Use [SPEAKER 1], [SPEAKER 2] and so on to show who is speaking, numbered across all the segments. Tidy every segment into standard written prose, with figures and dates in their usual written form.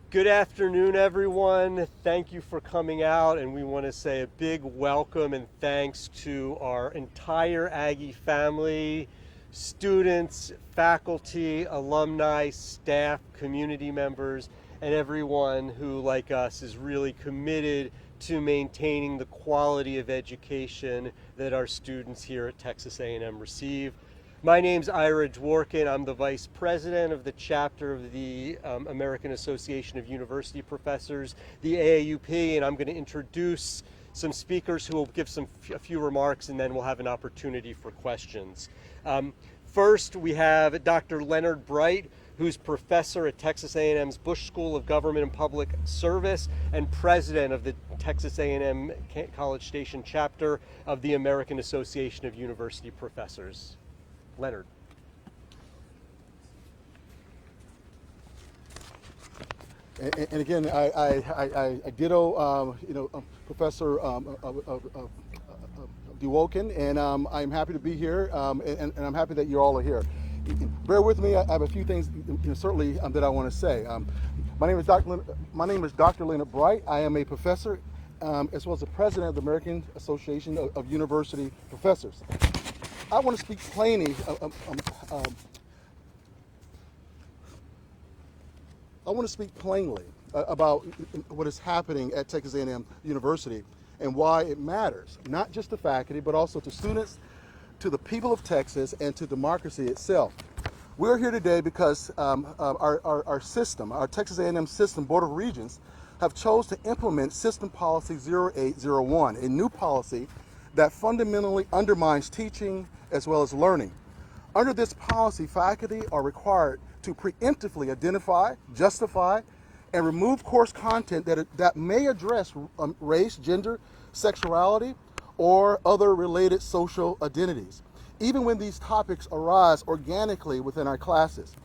[SPEAKER 1] Good afternoon, everyone. Thank you for coming out, and we want to say a big welcome and thanks to our entire Aggie family, students, faculty, alumni, staff, community members, and everyone who, like us, is really committed to maintaining the quality of education that our students here at Texas A&M receive. My name's Ira Dworkin. I'm the vice president of the chapter of the American Association of University Professors, the AAUP, and I'm going to introduce some speakers who will give a few remarks, and then we'll have an opportunity for questions. First, we have Dr. Leonard Bright, who's professor at Texas A&M's Bush School of Government and Public Service and president of the Texas A&M College Station chapter of the American Association of University Professors. Leonard.
[SPEAKER 2] And again, I ditto, Professor DeWolken, and I'm happy to be here, and I'm happy that you all are here. Bear with me. I have a few things, certainly that I want to say. My name is Dr. Leonard Bright. I am a professor, as well as the president of the American Association of University Professors. I want to speak plainly. I want to speak plainly about what is happening at Texas A&M University and why it matters, not just to faculty, but also to students, to the people of Texas, and to democracy itself. We're here today because our system, our Texas A&M system, Board of Regents, have chose to implement System Policy 0801, a new policy that fundamentally undermines teaching as well as learning. Under this policy, faculty are required to preemptively identify, justify, and remove course content that may address race, gender, sexuality, or other related social identities, even when these topics arise organically within our classes.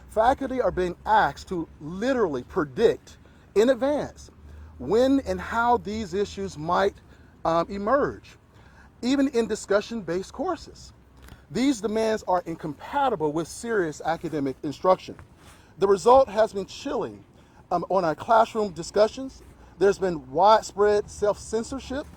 [SPEAKER 2] Faculty are being asked to literally predict in advance when and how these issues might emerge, even in discussion-based courses. These demands are incompatible with serious academic instruction. The result has been chilling on our classroom discussions. There's been widespread self-censorship,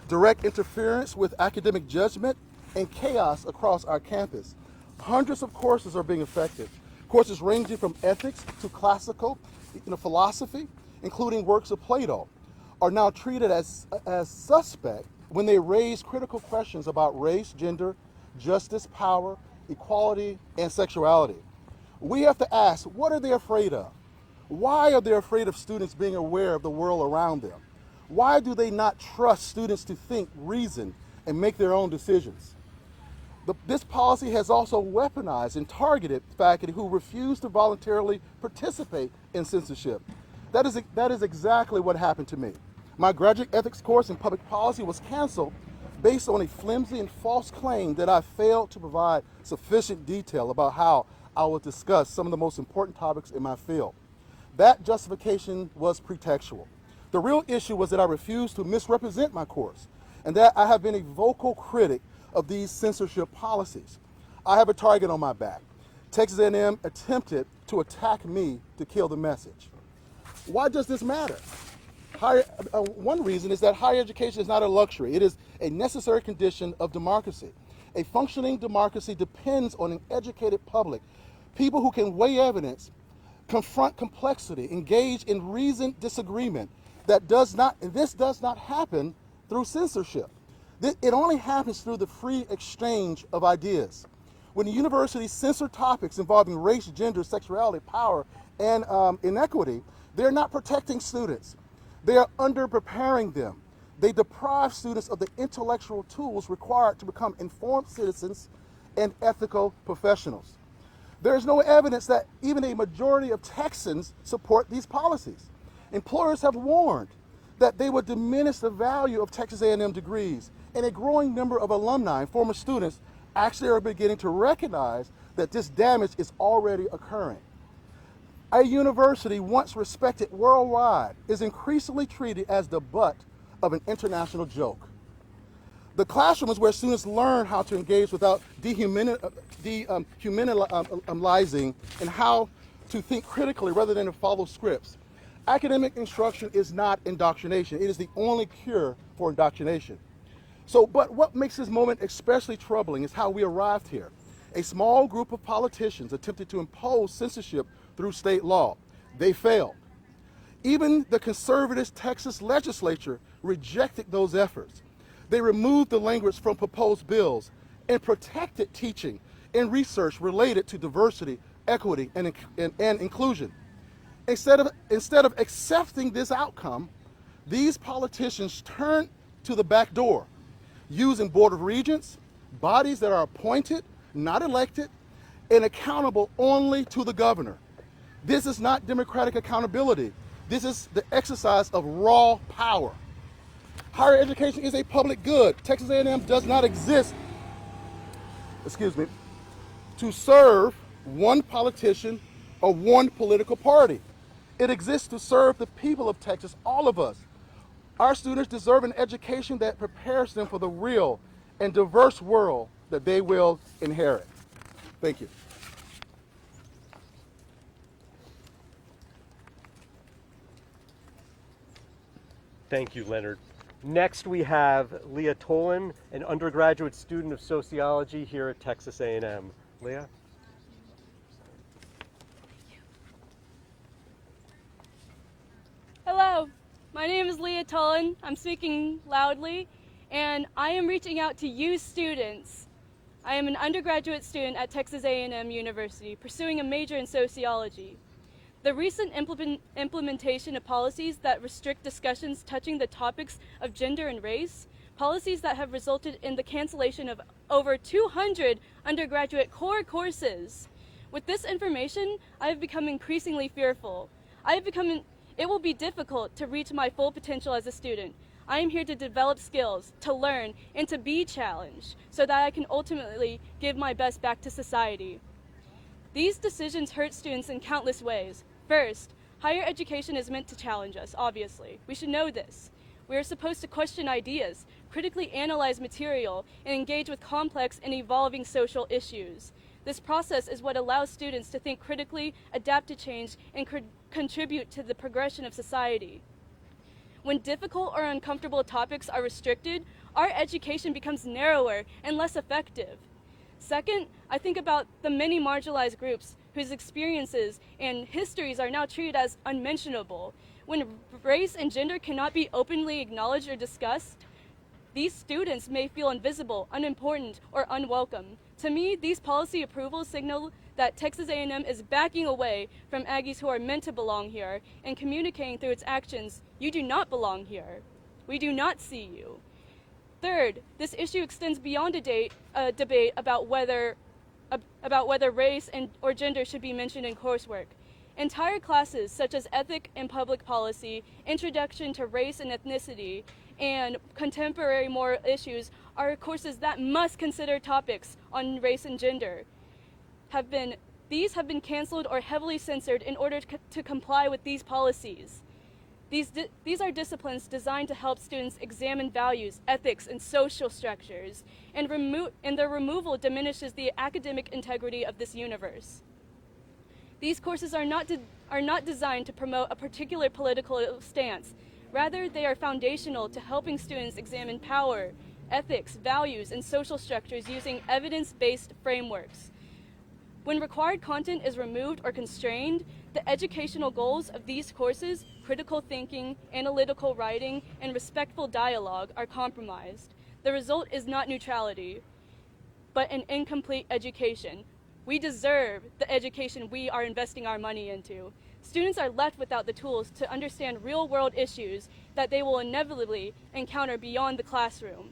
[SPEAKER 2] direct interference with academic judgment, and chaos across our campus. Hundreds of courses are being affected. Courses ranging from ethics to classical philosophy, including works of Plato, are now treated as suspect when they raise critical questions about race, gender, justice, power, equality, and sexuality. We have to ask, what are they afraid of? Why are they afraid of students being aware of the world around them? Why do they not trust students to think, reason, and make their own decisions? This policy has also weaponized and targeted faculty who refuse to voluntarily participate in censorship. That is exactly what happened to me. My graduate ethics course in public policy was canceled based on a flimsy and false claim that I failed to provide sufficient detail about how I would discuss some of the most important topics in my field. That justification was pretextual. The real issue was that I refused to misrepresent my course, and that I have been a vocal critic of these censorship policies. I have a target on my back. Texas A&M attempted to attack me to kill the message. Why does this matter? One reason is that higher education is not a luxury. It is a necessary condition of democracy. A functioning democracy depends on an educated public, people who can weigh evidence, confront complexity, engage in reasoned disagreement. This does not happen through censorship. It only happens through the free exchange of ideas. When the universities censor topics involving race, gender, sexuality, power, and inequity, they're not protecting students. They are under-preparing them. They deprive students of the intellectual tools required to become informed citizens and ethical professionals. There is no evidence that even a majority of Texans support these policies. Employers have warned that they would diminish the value of Texas A&M degrees, and a growing number of alumni and former students actually are beginning to recognize that this damage is already occurring. A university once respected worldwide is increasingly treated as the butt of an international joke. The classroom is where students learn how to engage without dehumanizing and how to think critically rather than to follow scripts. Academic instruction is not indoctrination. It is the only cure for indoctrination. So, but what makes this moment especially troubling is how we arrived here. A small group of politicians attempted to impose censorship through state law. They failed. Even the conservative Texas legislature rejected those efforts. They removed the language from proposed bills and protected teaching and research related to diversity, equity, and inclusion. Instead of accepting this outcome, these politicians turned to the back door, using Board of Regents, bodies that are appointed, not elected, and accountable only to the governor. This is not democratic accountability. This is the exercise of raw power. Higher education is a public good. Texas A&M does not exist, to serve one politician or one political party. It exists to serve the people of Texas, all of us. Our students deserve an education that prepares them for the real and diverse world that they will inherit. Thank you.
[SPEAKER 1] Thank you, Leonard. Next, we have Leah Tolan, an undergraduate student of sociology here at Texas A&M. Leah?
[SPEAKER 3] Hello, my name is Leah Tolan. I'm speaking loudly, and I am reaching out to you students. I am an undergraduate student at Texas A&M University, pursuing a major in sociology. The recent implementation of policies that restrict discussions touching the topics of gender and race, policies that have resulted in the cancellation of over 200 undergraduate core courses. With this information, I have become increasingly fearful. It will be difficult to reach my full potential as a student. I am here to develop skills, to learn, and to be challenged so that I can ultimately give my best back to society. These decisions hurt students in countless ways. First, higher education is meant to challenge us, obviously. We should know this. We are supposed to question ideas, critically analyze material, and engage with complex and evolving social issues. This process is what allows students to think critically, adapt to change, and contribute to the progression of society. When difficult or uncomfortable topics are restricted, our education becomes narrower and less effective. Second, I think about the many marginalized groups whose experiences and histories are now treated as unmentionable. When race and gender cannot be openly acknowledged or discussed, these students may feel invisible, unimportant, or unwelcome. To me, these policy approvals signal that Texas A&M is backing away from Aggies who are meant to belong here and communicating through its actions, you do not belong here. We do not see you. Third, this issue extends beyond a debate about whether race or gender should be mentioned in coursework. Entire classes such as Ethic and Public Policy, Introduction to Race and Ethnicity, and Contemporary Moral Issues are courses that must consider topics on race and gender. These have been canceled or heavily censored in order to comply with these policies. These are disciplines designed to help students examine values, ethics, and social structures, and their removal diminishes the academic integrity of this universe. These courses are not designed to promote a particular political stance. Rather, they are foundational to helping students examine power, ethics, values, and social structures using evidence-based frameworks. When required content is removed or constrained, the educational goals of these courses, critical thinking, analytical writing, and respectful dialogue, are compromised. The result is not neutrality, but an incomplete education. We deserve the education we are investing our money into. Students are left without the tools to understand real-world issues that they will inevitably encounter beyond the classroom.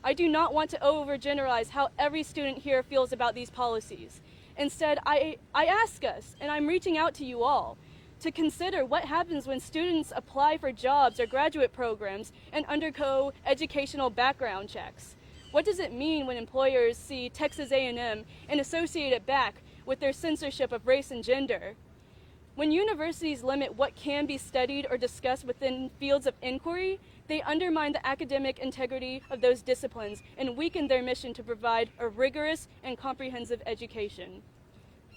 [SPEAKER 3] I do not want to overgeneralize how every student here feels about these policies. Instead, I ask us, and I'm reaching out to you all, to consider what happens when students apply for jobs or graduate programs and undergo educational background checks. What does it mean when employers see Texas A&M and associate it back with their censorship of race and gender? When universities limit what can be studied or discussed within fields of inquiry, they undermine the academic integrity of those disciplines and weaken their mission to provide a rigorous and comprehensive education.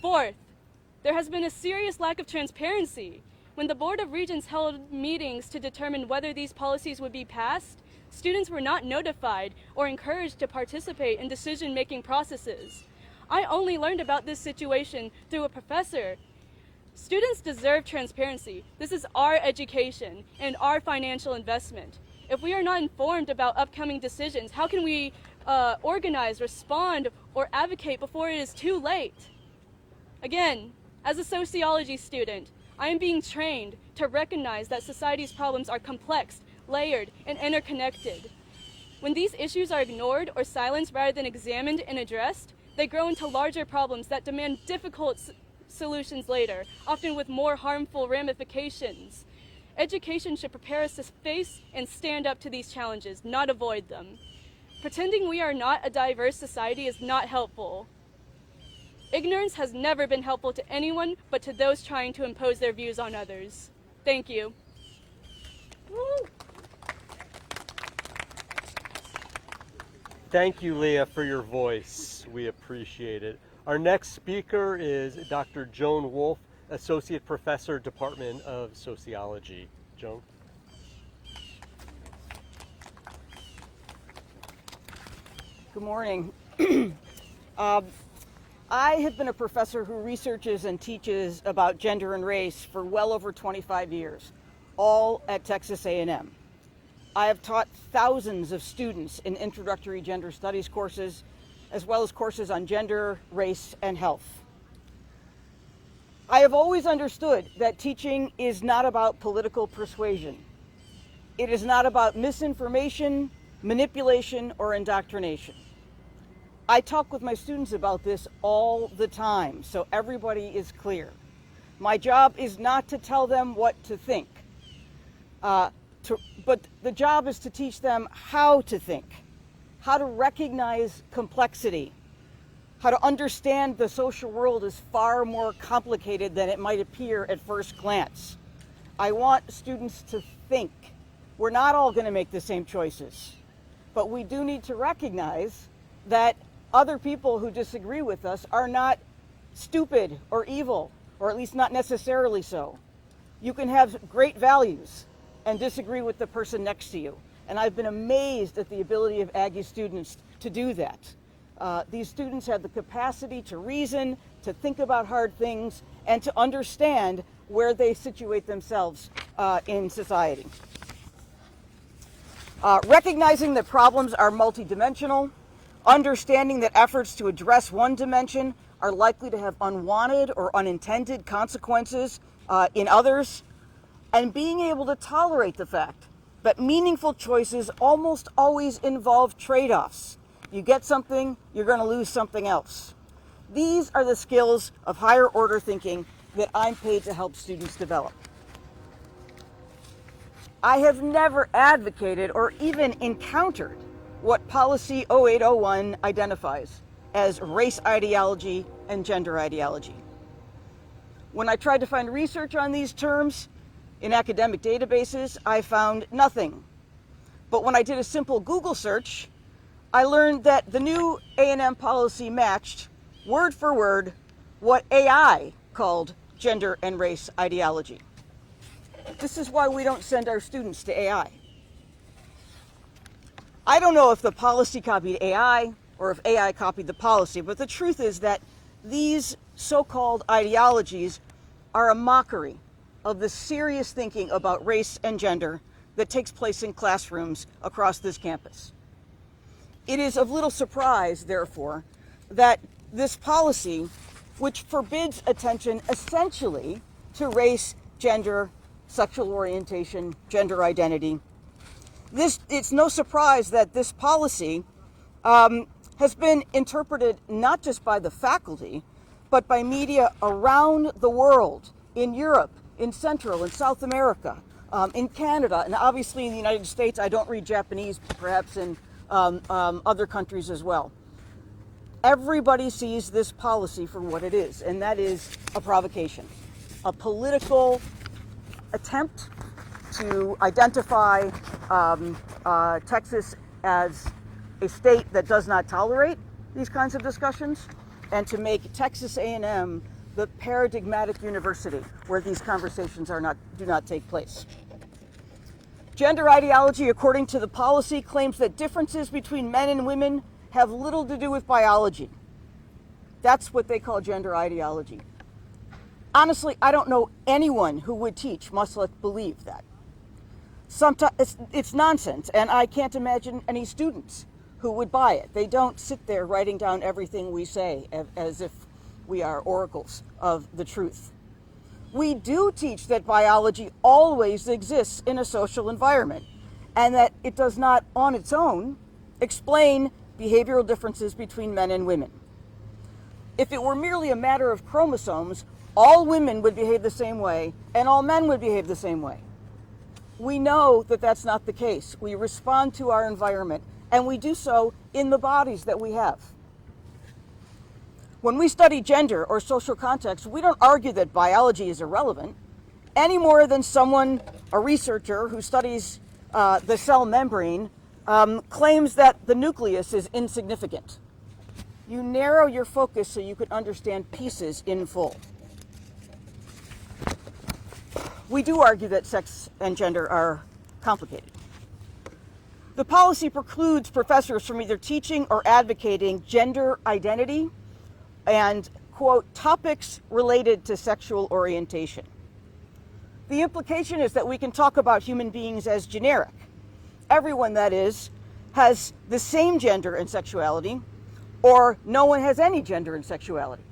[SPEAKER 3] Fourth, there has been a serious lack of transparency. When the Board of Regents held meetings to determine whether these policies would be passed, students were not notified or encouraged to participate in decision-making processes. I only learned about this situation through a professor. Students deserve transparency. This is our education and our financial investment. If we are not informed about upcoming decisions, how can we organize, respond, or advocate before it is too late? Again, as a sociology student, I am being trained to recognize that society's problems are complex, layered, and interconnected. When these issues are ignored or silenced rather than examined and addressed, they grow into larger problems that demand difficult solutions later, often with more harmful ramifications. Education should prepare us to face and stand up to these challenges, not avoid them. Pretending we are not a diverse society is not helpful. Ignorance has never been helpful to anyone but to those trying to impose their views on others. Thank you.
[SPEAKER 1] Thank you, Leah, for your voice. We appreciate it. Our next speaker is Dr. Joan Wolfe, Associate Professor, Department of Sociology. Joan?
[SPEAKER 4] Good morning. I have been a professor who researches and teaches about gender and race for well over 25 years, all at Texas A&M. I have taught thousands of students in introductory gender studies courses, as well as courses on gender, race, and health. I have always understood that teaching is not about political persuasion. It is not about misinformation, manipulation, or indoctrination. I talk with my students about this all the time, so everybody is clear. My job is not to tell them what to think, but the job is to teach them how to think, how to recognize complexity, how to understand the social world is far more complicated than it might appear at first glance. I want students to think. We're not all going to make the same choices, but we do need to recognize that other people who disagree with us are not stupid or evil, or at least not necessarily so. You can have great values and disagree with the person next to you. And I've been amazed at the ability of Aggie students to do that. These students have the capacity to reason, to think about hard things, and to understand where they situate themselves in society. Recognizing that problems are multidimensional, understanding that efforts to address one dimension are likely to have unwanted or unintended consequences in others, and being able to tolerate the fact that meaningful choices almost always involve trade-offs. You get something, you're going to lose something else. These are the skills of higher order thinking that I'm paid to help students develop. I have never advocated or even encountered what Policy 0801 identifies as race ideology and gender ideology. When I tried to find research on these terms in academic databases, I found nothing. But when I did a simple Google search, I learned that the new A&M policy matched, word for word, what AI called gender and race ideology. This is why we don't send our students to AI. I don't know if the policy copied AI or if AI copied the policy, but the truth is that these so-called ideologies are a mockery of the serious thinking about race and gender that takes place in classrooms across this campus. It is of little surprise, therefore, that this policy, which forbids attention essentially to race, gender, sexual orientation, gender identity, it's no surprise that this policy has been interpreted not just by the faculty, but by media around the world, in Europe, in Central and South America, in Canada, and obviously in the United States. I don't read Japanese, perhaps in other countries as well. Everybody sees this policy for what it is, and that is a provocation, a political attempt to identify Texas as a state that does not tolerate these kinds of discussions, and to make Texas A&M the paradigmatic university where these conversations do not take place. Gender ideology, according to the policy, claims that differences between men and women have little to do with biology. That's what they call gender ideology. Honestly, I don't know anyone who would teach must believe that. Sometimes it's nonsense, and I can't imagine any students who would buy it. They don't sit there writing down everything we say as if we are oracles of the truth. We do teach that biology always exists in a social environment and that it does not on its own explain behavioral differences between men and women. If it were merely a matter of chromosomes, all women would behave the same way and all men would behave the same way. We know that that's not the case. We respond to our environment, and we do so in the bodies that we have. When we study gender or social context, we don't argue that biology is irrelevant any more than a researcher who studies the cell membrane, claims that the nucleus is insignificant. You narrow your focus so you can understand pieces in full. We do argue that sex and gender are complicated. The policy precludes professors from either teaching or advocating gender identity and, quote, topics related to sexual orientation. The implication is that we can talk about human beings as generic. Everyone, that is, has the same gender and sexuality, or no one has any gender and sexuality.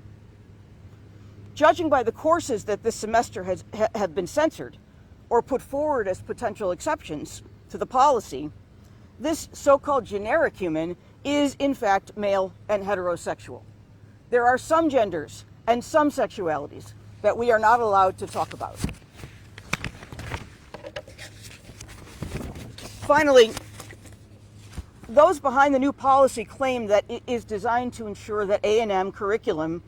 [SPEAKER 4] Judging by the courses that this semester have been censored or put forward as potential exceptions to the policy, this so-called generic human is in fact male and heterosexual. There are some genders and some sexualities that we are not allowed to talk about. Finally, those behind the new policy claim that it is designed to ensure that A&M curriculum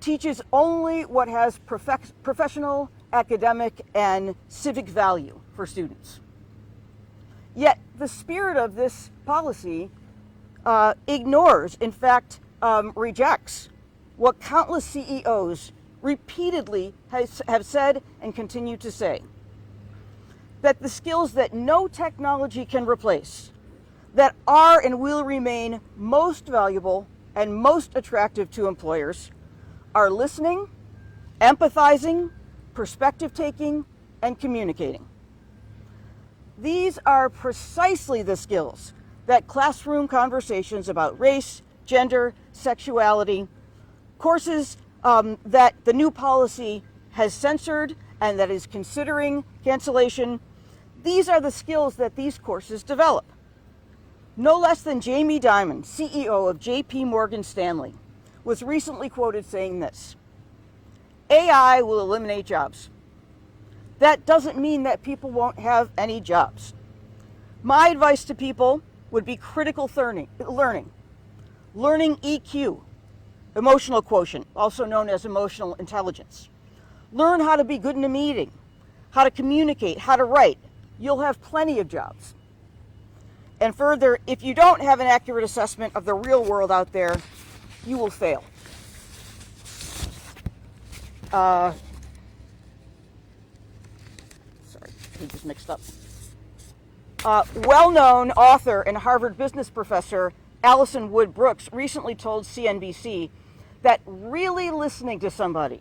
[SPEAKER 4] teaches only what has professional, academic, and civic value for students. Yet the spirit of this policy ignores, in fact, rejects what countless CEOs repeatedly have said and continue to say, that the skills that no technology can replace, that are and will remain most valuable and most attractive to employers, are listening, empathizing, perspective taking, and communicating. These are precisely the skills that classroom conversations about race, gender, sexuality, courses that the new policy has censored and that is considering cancellation, these are the skills that these courses develop. No less than Jamie Dimon, CEO of JP Morgan Stanley, was recently quoted saying this: AI will eliminate jobs. That doesn't mean that people won't have any jobs. My advice to people would be critical learning EQ, emotional quotient, also known as emotional intelligence. Learn how to be good in a meeting, how to communicate, how to write. You'll have plenty of jobs. And further, if you don't have an accurate assessment of the real world out there, you will fail. Sorry, pages mixed up. Well-known author and Harvard business professor Alison Wood Brooks recently told CNBC that really listening to somebody,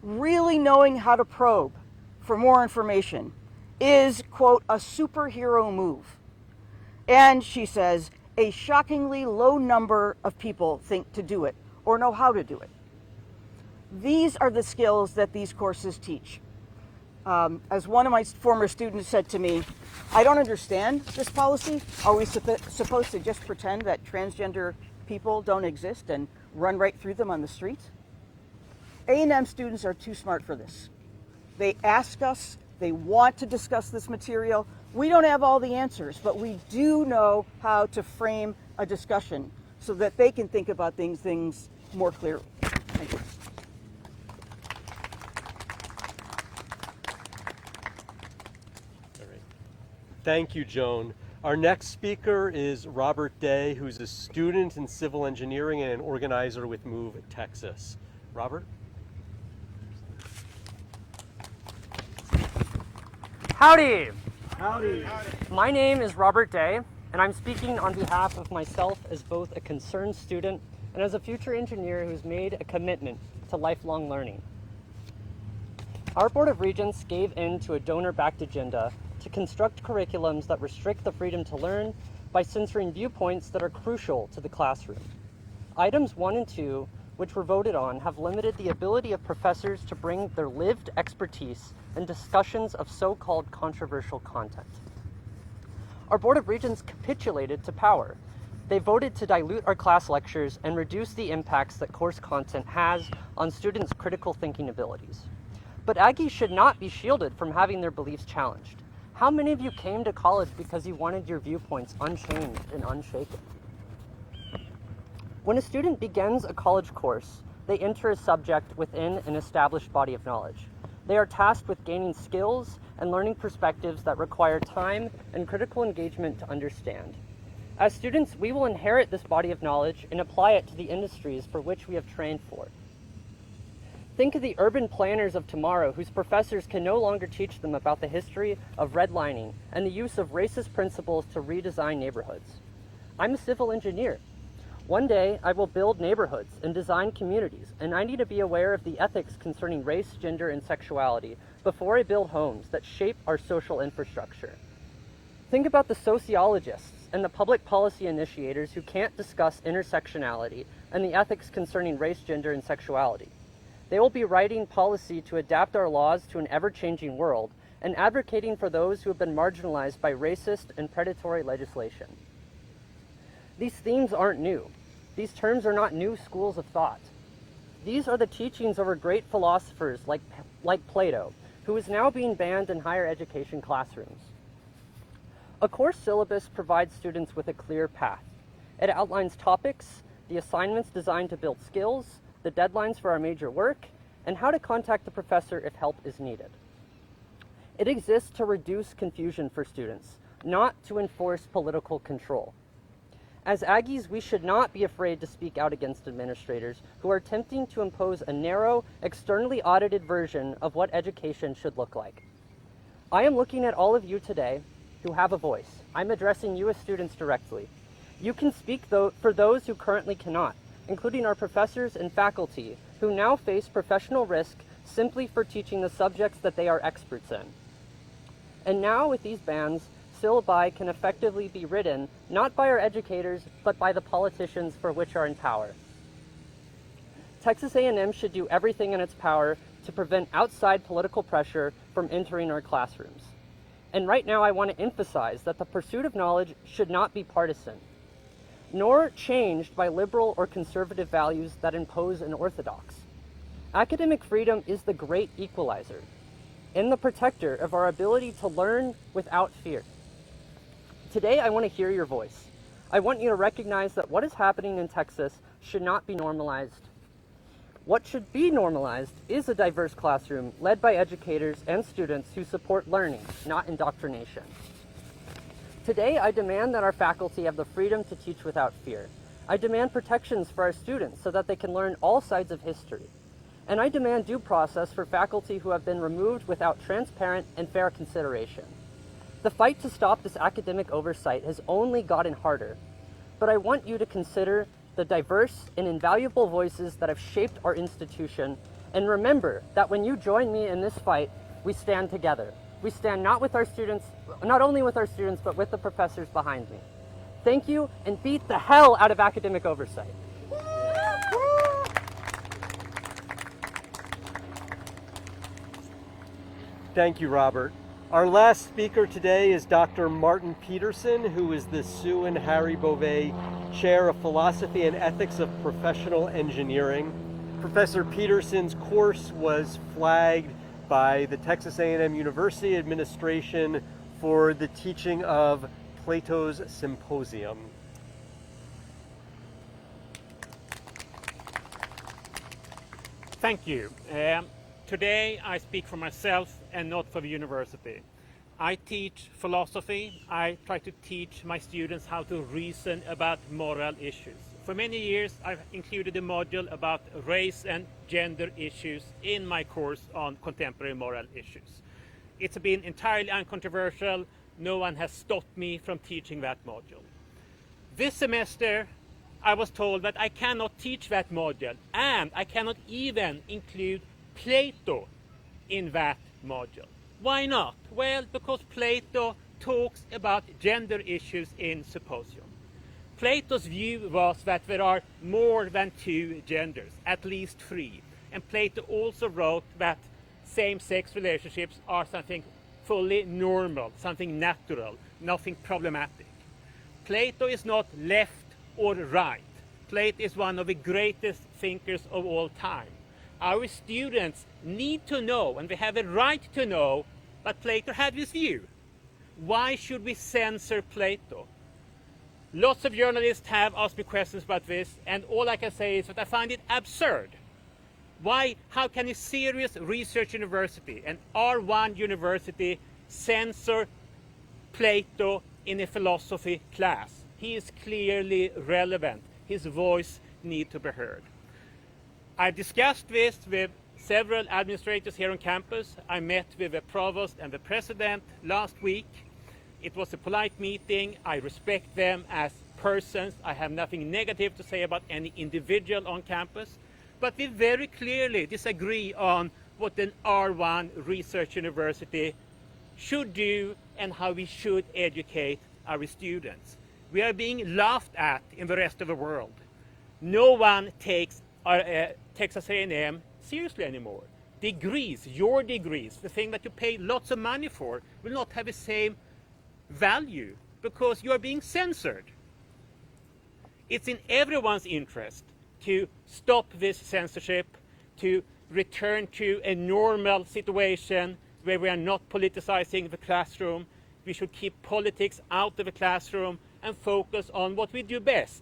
[SPEAKER 4] really knowing how to probe for more information is, quote, a superhero move. And she says, a shockingly low number of people think to do it or know how to do it. These are the skills that these courses teach. As one of my former students said to me, I don't understand this policy. Are we supposed to just pretend that transgender people don't exist and run right through them on the street? A&M students are too smart for this. They ask us, they want to discuss this material. We don't have all the answers, but we do know how to frame a discussion so that they can think about things more clearly. Thank you.
[SPEAKER 1] Thank you, Joan. Our next speaker is Robert Day, who's a student in civil engineering and an organizer with Move Texas. Robert?
[SPEAKER 5] Howdy! Howdy! My name is Robert Day, and I'm speaking on behalf of myself as both a concerned student and as a future engineer who's made a commitment to lifelong learning. Our Board of Regents gave in to a donor-backed agenda to construct curriculums that restrict the freedom to learn by censoring viewpoints that are crucial to the classroom. Items 1 and 2, which were voted on, have limited the ability of professors to bring their lived expertise in discussions of so-called controversial content. Our Board of Regents capitulated to power. They voted to dilute our class lectures and reduce the impacts that course content has on students' critical thinking abilities. But Aggies should not be shielded from having their beliefs challenged. How many of you came to college because you wanted your viewpoints unchanged and unshaken? When a student begins a college course, they enter a subject within an established body of knowledge. They are tasked with gaining skills and learning perspectives that require time and critical engagement to understand. As students, we will inherit this body of knowledge and apply it to the industries for which we have trained for. Think of the urban planners of tomorrow whose professors can no longer teach them about the history of redlining and the use of racist principles to redesign neighborhoods. I'm a civil engineer. One day, I will build neighborhoods and design communities, and I need to be aware of the ethics concerning race, gender, and sexuality before I build homes that shape our social infrastructure. Think about the sociologists and the public policy initiators who can't discuss intersectionality and the ethics concerning race, gender, and sexuality. They will be writing policy to adapt our laws to an ever-changing world and advocating for those who have been marginalized by racist and predatory legislation. These themes aren't new. These terms are not new schools of thought. These are the teachings of our great philosophers like Plato, who is now being banned in higher education classrooms. A course syllabus provides students with a clear path. It outlines topics, the assignments designed to build skills, the deadlines for our major work, and how to contact the professor if help is needed. It exists to reduce confusion for students, not to enforce political control. As Aggies, we should not be afraid to speak out against administrators who are attempting to impose a narrow, externally audited version of what education should look like. I am looking at all of you today who have a voice. I'm addressing you as students directly. You can speak for those who currently cannot, including our professors and faculty who now face professional risk simply for teaching the subjects that they are experts in. And now with these bans, syllabi can effectively be written not by our educators, but by the politicians for which are in power. Texas A&M should do everything in its power to prevent outside political pressure from entering our classrooms. And right now I want to emphasize that the pursuit of knowledge should not be partisan, nor changed by liberal or conservative values that impose an orthodox. Academic freedom is the great equalizer and the protector of our ability to learn without fear. Today, I want to hear your voice. I want you to recognize that what is happening in Texas should not be normalized. What should be normalized is a diverse classroom led by educators and students who support learning, not indoctrination. Today, I demand that our faculty have the freedom to teach without fear. I demand protections for our students so that they can learn all sides of history. And I demand due process for faculty who have been removed without transparent and fair consideration. The fight to stop this academic oversight has only gotten harder, but I want you to consider the diverse and invaluable voices that have shaped our institution, and remember that when you join me in this fight, we stand together. We stand not only with our students, but with the professors behind me. Thank you, and beat the hell out of academic oversight.
[SPEAKER 1] Thank you, Robert. Our last speaker today is Dr. Martin Peterson, who is the Sue and Harry Bovee Chair of Philosophy and Ethics of Professional Engineering. Professor Peterson's course was flagged by the Texas A&M University administration for the teaching of Plato's Symposium.
[SPEAKER 6] Thank you. Today I speak for myself and not for the university. I teach philosophy. I try to teach my students how to reason about moral issues. For many years I've included a module about race and gender issues in my course on contemporary moral issues. It's been entirely uncontroversial. No one has stopped me from teaching that module. This semester, I was told that I cannot teach that module, and I cannot even include Plato in that module. Why not? Well, because Plato talks about gender issues in Symposium. Plato's view was that there are more than two genders, at least three. And Plato also wrote that same-sex relationships are something fully normal, something natural, nothing problematic. Plato is not left or right. Plato is one of the greatest thinkers of all time. Our students need to know, and they have a right to know, that Plato had this view. Why should we censor Plato? Lots of journalists have asked me questions about this, and all I can say is that I find it absurd. Why? How can a serious research university, an R1 university, censor Plato in a philosophy class? He is clearly relevant. His voice needs to be heard. I discussed this with several administrators here on campus. I met with the provost and the president last week. It was a polite meeting. I respect them as persons. I have nothing negative to say about any individual on campus. But we very clearly disagree on what an R1 research university should do and how we should educate our students. We are being laughed at in the rest of the world. No one takes Texas A&M seriously anymore. Degrees, your degrees, the thing that you pay lots of money for, will not have the same value because you are being censored. It's in everyone's interest to stop this censorship, to return to a normal situation where we are not politicizing the classroom. We should keep politics out of the classroom and focus on what we do best.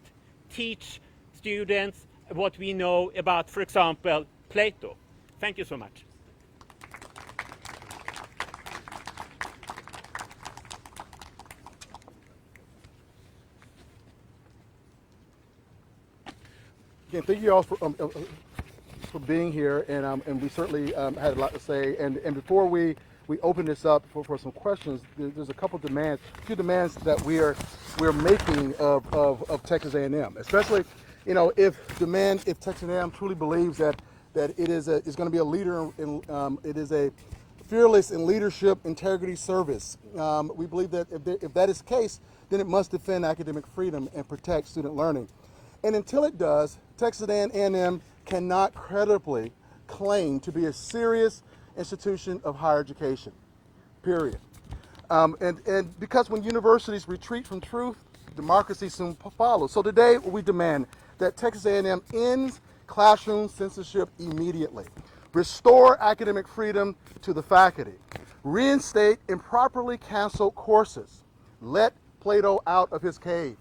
[SPEAKER 6] Teach students what we know about, for example, Plato. Thank you so much.
[SPEAKER 2] Again, thank you all for being here, and we certainly had a lot to say. And before we open this up for some questions, there's a couple demands, few demands that we're making of Texas A&M, especially, you know, if Texas A&M truly believes that it is going to be a leader in it is a fearless in leadership, integrity, service. We believe that if that is the case, then it must defend academic freedom and protect student learning. And until it does, Texas A&M cannot credibly claim to be a serious institution of higher education, period. And because when universities retreat from truth, democracy soon follows. So today we demand that Texas A&M ends classroom censorship immediately, restore academic freedom to the faculty, reinstate improperly canceled courses, let Plato out of his cave,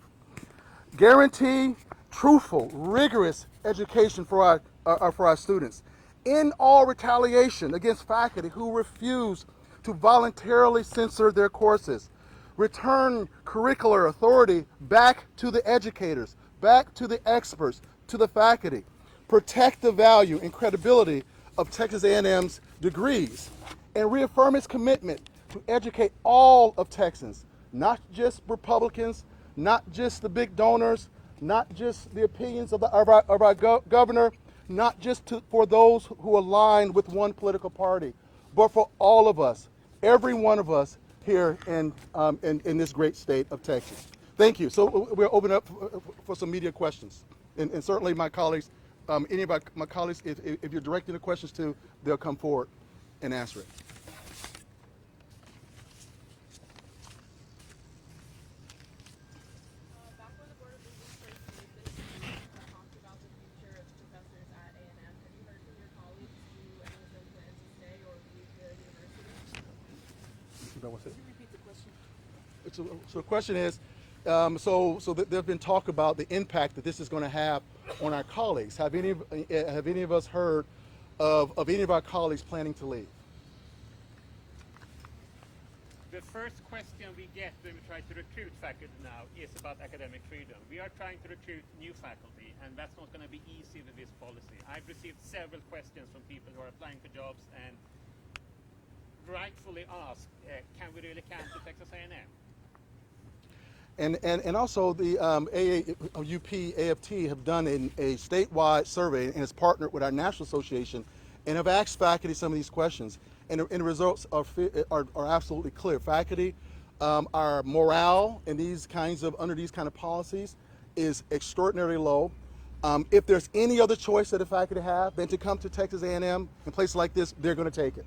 [SPEAKER 2] guarantee truthful, rigorous education for our students, end all retaliation against faculty who refuse to voluntarily censor their courses, return curricular authority back to the educators, back to the experts, to the faculty, protect the value and credibility of Texas A&M's degrees, and reaffirm its commitment to educate all of Texans, not just Republicans, not just the big donors, not just the opinions of our governor, not just for those who align with one political party, but for all of us, every one of us here in this great state of Texas. Thank you. So we'll open up for some media questions. And certainly my colleagues, any of my colleagues, if you're directing the questions to, they'll come forward and answer it. So the question is, there's been talk about the impact that this is going to have on our colleagues. Have any of us heard of any of our colleagues planning to leave?
[SPEAKER 6] The first question we get when we try to recruit faculty now is about academic freedom. We are trying to recruit new faculty, and that's not going to be easy with this policy. I've received several questions from people who are applying for jobs, and rightfully ask, can we really cancel Texas A&M?
[SPEAKER 2] And also the UP AFT have done a statewide survey and has partnered with our national association and have asked faculty some of these questions. And the results are absolutely clear. Faculty, our morale in these kinds of, under these kind of policies is extraordinarily low. If there's any other choice that the faculty have than to come to Texas A&M and places like this, they're going to take it.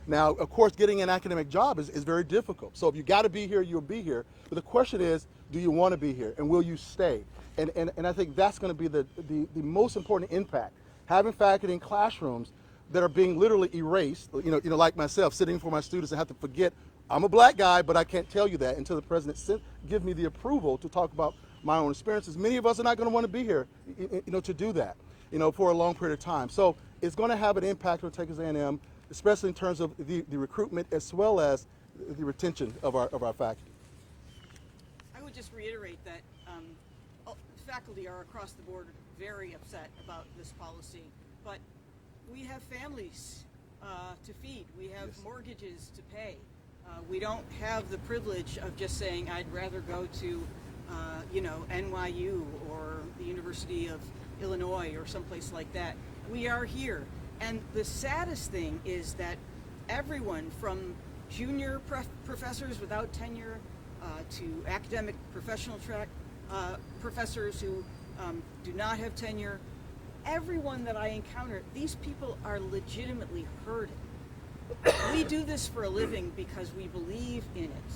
[SPEAKER 2] Now, of course, getting an academic job is very difficult. So if you got to be here, you'll be here. But the question is, do you want to be here, and will you stay? And I think that's going to be the most important impact. Having faculty in classrooms that are being literally erased, like myself, sitting for my students and have to forget, I'm a black guy, but I can't tell you that until the president give me the approval to talk about my own experiences. Many of us are not going to want to be here, to do that, for a long period of time. So it's going to have an impact on Texas A&M, especially in terms of the recruitment as well as the retention of our faculty.
[SPEAKER 4] I would just reiterate that faculty are across the board very upset about this policy, but we have families to feed, we have mortgages to pay. We don't have the privilege of just saying, I'd rather go to NYU or the University of Illinois or someplace like that. We are here. And the saddest thing is that everyone from junior professors without tenure to academic professional track professors who do not have tenure, everyone that I encounter, these people are legitimately hurting. We do this for a living because we believe in it.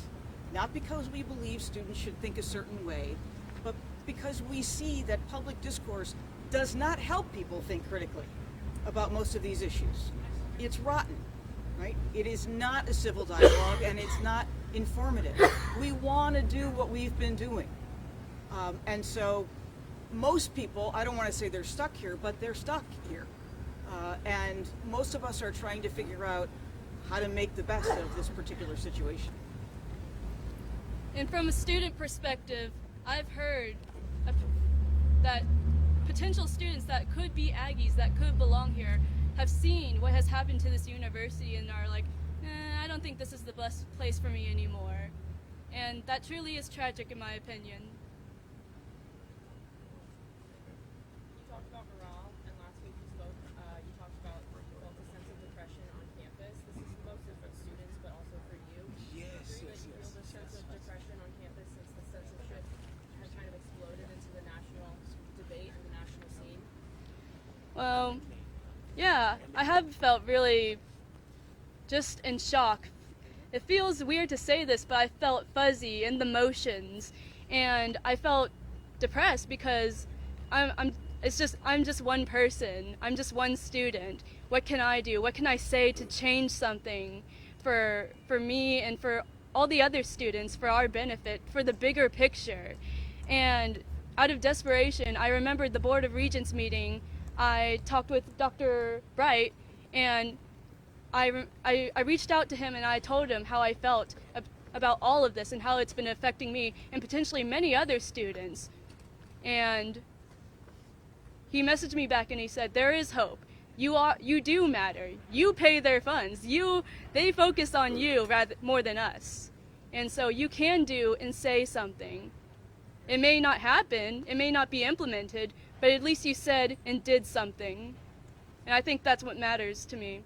[SPEAKER 4] Not because we believe students should think a certain way, but because we see that public discourse does not help people think critically about most of these issues. It's rotten, right? It is not a civil dialogue and it's not informative. We want to do what we've been doing. And so most people, I don't want to say they're stuck here, but they're stuck here. And most of us are trying to figure out how to make the best of this particular situation.
[SPEAKER 3] And from a student perspective, I've heard that potential students that could be Aggies, that could belong here, have seen what has happened to this university and are like, I don't think this is the best place for me anymore. And that truly is tragic in my opinion.
[SPEAKER 7] You talked about morale, and last week you talked about you felt a sense of depression on campus. This is mostly for the students, but also for you.
[SPEAKER 8] Yes,
[SPEAKER 7] Do you
[SPEAKER 8] yes,
[SPEAKER 7] feel
[SPEAKER 8] yes.
[SPEAKER 7] the sense of depression on campus since the censorship has kind of exploded into the national debate and the national scene?
[SPEAKER 3] Well, yeah, I have felt really just in shock. It feels weird to say this, but I felt fuzzy in the motions, and I felt depressed because I'm just one person. I'm just one student. What can I do? What can I say to change something for me and for all the other students, for our benefit, for the bigger picture? And out of desperation, I remembered the Board of Regents meeting. I talked with Dr. Bright, and I reached out to him and I told him how I felt about all of this and how it's been affecting me and potentially many other students. And he messaged me back and he said, there is hope. You do matter. You pay their funds. They focus on you more than us. And so you can do and say something. It may not happen, it may not be implemented, but at least you said and did something. And I think that's what matters to me.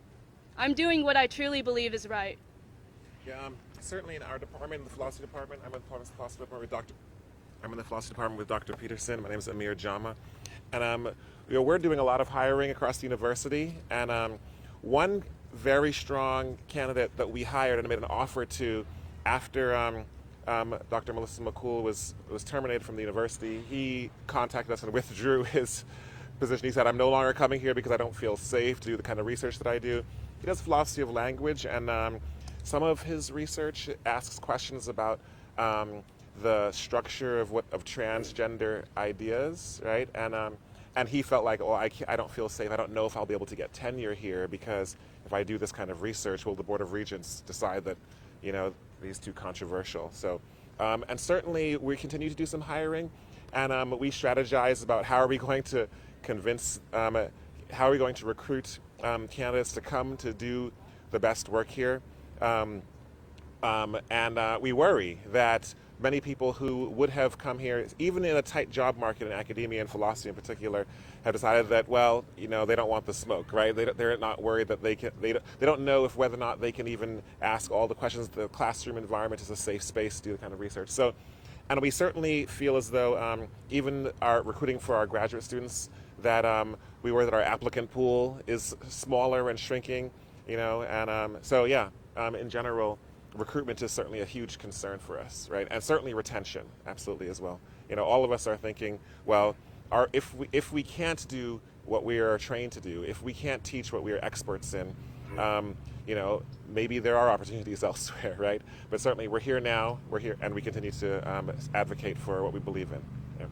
[SPEAKER 3] I'm doing what I truly believe is right.
[SPEAKER 8] Yeah, certainly in our department, the philosophy department, I'm in the philosophy department with Dr. Peterson. My name is Amir Jama, and we're doing a lot of hiring across the university. And one very strong candidate that we hired and made an offer to after Dr. Melissa McCool was terminated from the university, he contacted us and withdrew his position. He said, I'm no longer coming here because I don't feel safe to do the kind of research that I do. He does philosophy of language, and some of his research asks questions about the structure of transgender ideas, right? And he felt like, I don't feel safe. I don't know if I'll be able to get tenure here because if I do this kind of research, will the Board of Regents decide that, these too controversial? So, and certainly we continue to do some hiring, and we strategize about how are we going to convince, how are we going to recruit candidates to come to do the best work here. And we worry that many people who would have come here, even in a tight job market in academia and philosophy in particular, have decided that, well, you know, they don't want the smoke, right? They're not worried that they don't know if whether or not they can even ask all the questions. The classroom environment is a safe space to do the kind of research. So, and we certainly feel as though even our recruiting for our graduate students, that we worry that our applicant pool is smaller and shrinking, you know, and so yeah, in general, recruitment is certainly a huge concern for us, right? And certainly retention, absolutely as well. You know, all of us are thinking, well, if we can't do what we are trained to do, if we can't teach what we are experts in, you know, maybe there are opportunities elsewhere, right? But certainly we're here now, we're here, and we continue to advocate for what we believe in. Yeah.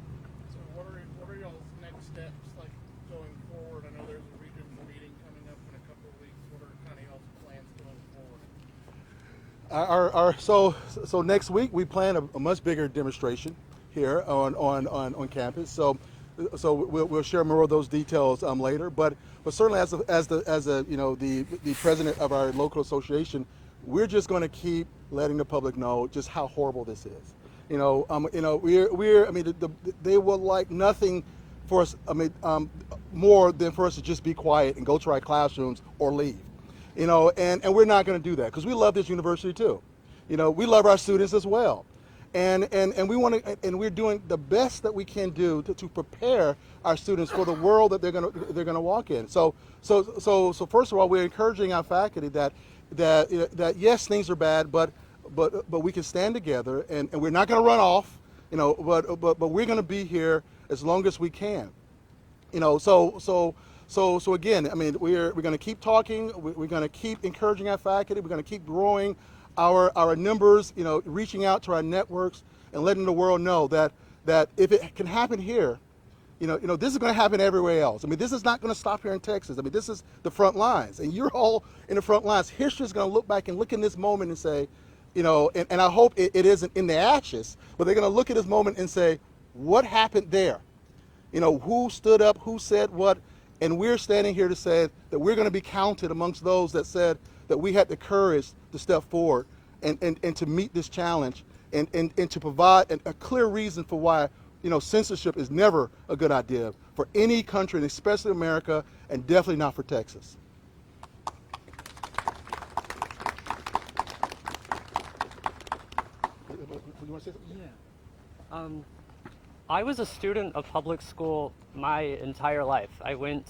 [SPEAKER 9] So what are y'all's next steps, like, going forward? I know there's a regional meeting coming up in a couple of weeks. What are kind of y'all's plans going forward?
[SPEAKER 2] So next week we plan a much bigger demonstration here on campus. So we'll share more of those details later. But certainly as a you know, the president of our local association, we're just going to keep letting the public know just how horrible this is. You know, we're I mean they would like nothing for us. I mean more than for us to just be quiet and go to our classrooms or leave. You know, and we're not going to do that because we love this university too. You know, we love our students as well. And we want to, and we're doing the best that we can do to prepare our students for the world that they're gonna walk in. So first of all, we're encouraging our faculty that yes, things are bad, but we can stand together, and we're not going to run off. You know, but we're going to be here as long as we can. You know, so again, I mean, we're going to keep talking. We're going to keep encouraging our faculty. We're going to keep growing our numbers, you know, reaching out to our networks and letting the world know that if it can happen here, you know, this is going to happen everywhere else. I mean, this is not going to stop here in Texas. I mean, this is the front lines, and you're all in the front lines. History is going to look back and look in this moment and say, you know, and I hope it isn't in the ashes, but they're going to look at this moment and say, what happened there? You know, who stood up, who said what, and we're standing here to say that we're going to be counted amongst those that said that we had the courage to step forward and to meet this challenge and to provide a clear reason for why, you know, censorship is never a good idea for any country, and especially America, and definitely not for Texas. You want to say something?
[SPEAKER 5] Yeah. I was a student of public school my entire life. I went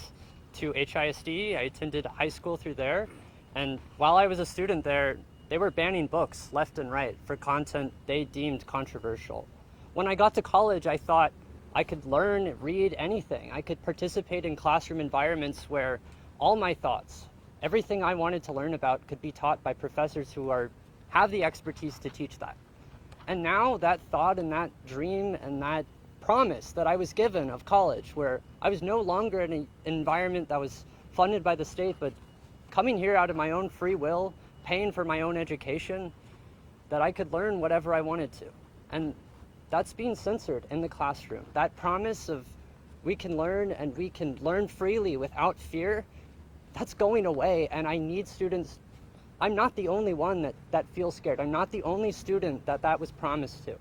[SPEAKER 5] to HISD, I attended high school through there, and while I was a student there, they were banning books left and right for content they deemed controversial. When I got to college, I thought I could learn, read anything. I could participate in classroom environments where all my thoughts, everything I wanted to learn about could be taught by professors who have the expertise to teach that. And now that thought and that dream and that promise that I was given of college, where I was no longer in an environment that was funded by the state, but coming here out of my own free will, paying for my own education, that I could learn whatever I wanted to. And that's being censored in the classroom. That promise of we can learn and we can learn freely without fear, that's going away, and I need students. I'm not the only one that feels scared. I'm not the only student that was promised to.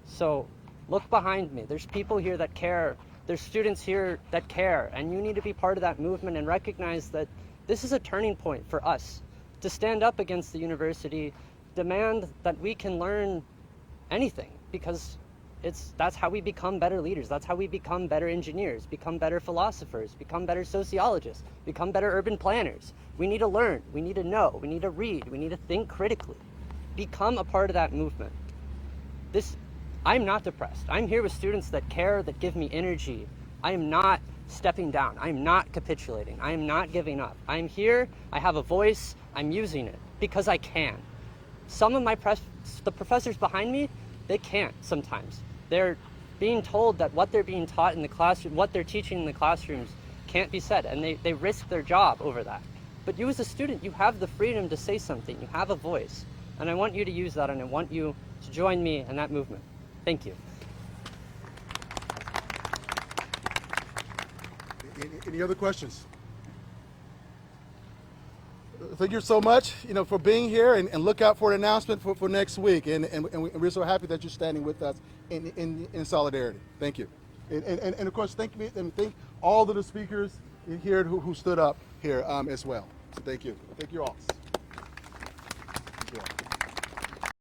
[SPEAKER 5] So look behind me. There's people here that care. There's students here that care, and you need to be part of that movement and recognize that this is a turning point for us to stand up against the university, demand that we can learn anything, because that's how we become better leaders. That's how we become better engineers, become better philosophers, become better sociologists, become better urban planners. We need to learn, we need to know, we need to read, we need to think critically. Become a part of that movement. I'm not depressed. I'm here with students that care, that give me energy. I am not stepping down. I'm not capitulating. I am not giving up. I'm here, I have a voice, I'm using it because I can. Some of the professors behind me, they can't sometimes. They're being told that what they're being taught in the classroom, what they're teaching in the classrooms can't be said, and they risk their job over that. But you as a student, you have the freedom to say something, you have a voice, and I want you to use that, and I want you to join me in that movement. Thank you.
[SPEAKER 2] Any other questions? thank you so much, for being here, and look out for an announcement for next week. And we're so happy that you're standing with us in solidarity. Thank you. And of course, thank all of the speakers here who stood up here as well. So thank you. Thank you all. Thank you all.